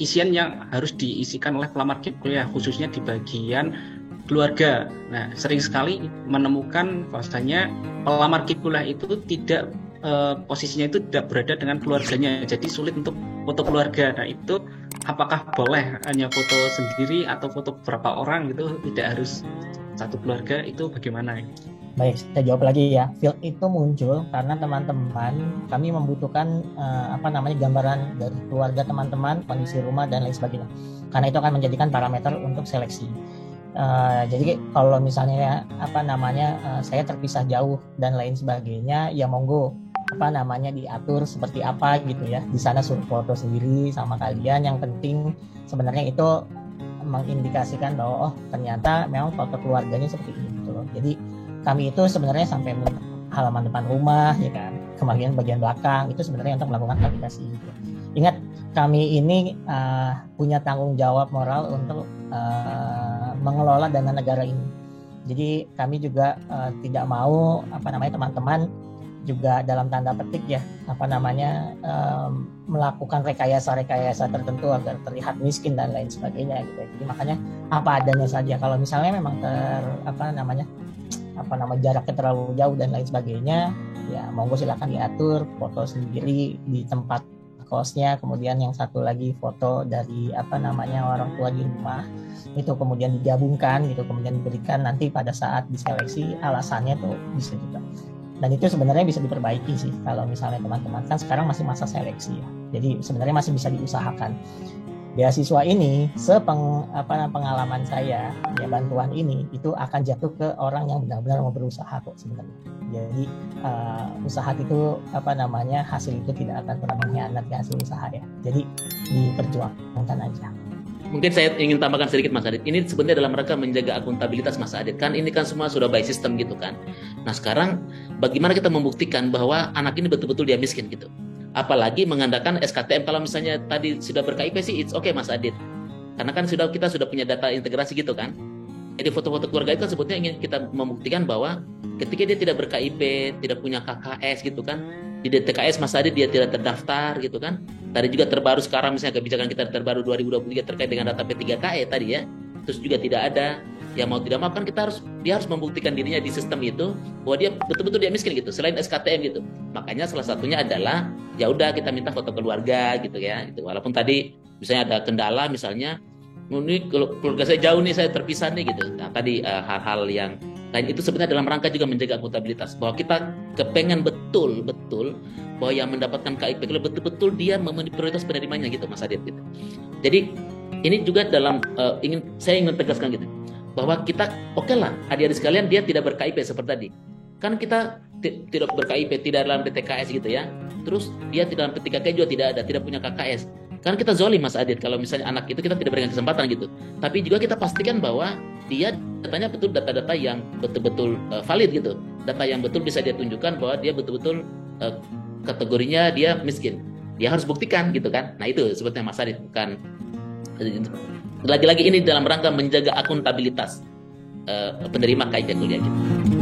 Isian yang harus diisikan oleh pelamar kuliah khususnya di bagian keluarga. Nah, sering sekali menemukan bahwasanya pelamar kuliah itu tidak posisinya itu tidak berada dengan keluarganya, jadi sulit untuk foto keluarga. Nah, itu apakah boleh hanya foto sendiri atau foto beberapa orang gitu, tidak harus satu keluarga, itu bagaimana? Baik, saya jawab lagi ya. Field itu muncul karena teman-teman kami membutuhkan gambaran dari keluarga teman-teman, kondisi rumah dan lain sebagainya. Karena itu akan menjadikan parameter untuk seleksi. Jadi kalau misalnya saya terpisah jauh dan lain sebagainya, ya monggo diatur seperti apa gitu ya. Di sana suruh foto sendiri sama kalian. Yang penting sebenarnya itu mengindikasikan bahwa ternyata memang foto keluarganya seperti ini gitu loh. Jadi kami itu sebenarnya sampai halaman depan rumah ya kan, kemudian bagian belakang itu sebenarnya untuk melakukan validasi gitu. Ingat, kami ini punya tanggung jawab moral untuk mengelola dana negara ini. Jadi kami juga tidak mau teman-teman juga dalam tanda petik ya melakukan rekayasa tertentu agar terlihat miskin dan lain sebagainya gitu. Jadi makanya apa adanya saja. Kalau misalnya memang jaraknya terlalu jauh dan lain sebagainya, ya monggo silakan diatur foto sendiri di tempat kosnya, kemudian yang satu lagi foto dari orang tua di rumah, itu kemudian digabungkan gitu, kemudian diberikan nanti pada saat diseleksi alasannya tuh bisa juga. Dan itu sebenarnya bisa diperbaiki sih kalau misalnya teman-teman, kan sekarang masih masa seleksi ya, jadi sebenarnya masih bisa diusahakan. Beasiswa ini pengalaman saya ya, bantuan ini itu akan jatuh ke orang yang benar-benar mau berusaha kok sebenarnya. Jadi usaha itu hasil itu tidak akan pernah mengkhianati hasil usaha ya. Jadi diperjuangkan aja. Mungkin saya ingin tambahkan sedikit Mas Adit. Ini sebenarnya dalam rangka menjaga akuntabilitas Mas Adit. Kan ini kan semua sudah by system gitu kan. Nah sekarang bagaimana kita membuktikan bahwa anak ini betul-betul dia miskin gitu. Apalagi mengandalkan SKTM. Kalau misalnya tadi sudah ber-KIP sih it's okay Mas Adit. Karena kan kita sudah punya data integrasi gitu kan. Jadi foto-foto keluarga itu kan sebetulnya ingin kita membuktikan bahwa ketika dia tidak ber-KIP, tidak punya KKS gitu kan, di DTKS Mas Adit dia tidak terdaftar gitu kan. Tadi juga terbaru sekarang misalnya kebijakan kita terbaru 2023 terkait dengan data P3KE tadi ya. Terus juga tidak ada. Ya mau tidak mau kan dia harus membuktikan dirinya di sistem itu bahwa dia betul-betul dia miskin gitu selain SKTM gitu. Makanya salah satunya adalah ya udah kita minta foto keluarga gitu ya. Gitu. Walaupun tadi misalnya ada kendala misalnya ini keluarga saya jauh nih, saya terpisah nih gitu. Nah tadi hal-hal yang lain itu sebenarnya dalam rangka juga menjaga akuntabilitas bahwa kita kepengen betul-betul bahwa yang mendapatkan KIP betul-betul dia memenuhi prioritas penerimanya gitu Mas Adit gitu. Jadi ini juga dalam saya ingin tegaskan gitu bahwa kita oke lah adik-adik sekalian dia tidak ber-KIP seperti tadi. Kan kita tidak ber-KIP, tidak dalam DTKS gitu ya. Terus dia tidak dalam P3K juga tidak ada, tidak punya KKS. Kan kita zolim Mas Adit kalau misalnya anak itu kita tidak berikan kesempatan gitu. Tapi juga kita pastikan bahwa dia datanya betul data-data yang betul-betul valid gitu. Data yang betul bisa dia tunjukkan bahwa dia betul-betul kategorinya dia miskin. Dia harus buktikan gitu kan. Nah itu sebetulnya Mas Adit, bukan lagi-lagi ini dalam rangka menjaga akuntabilitas penerima KIP kuliah gitu.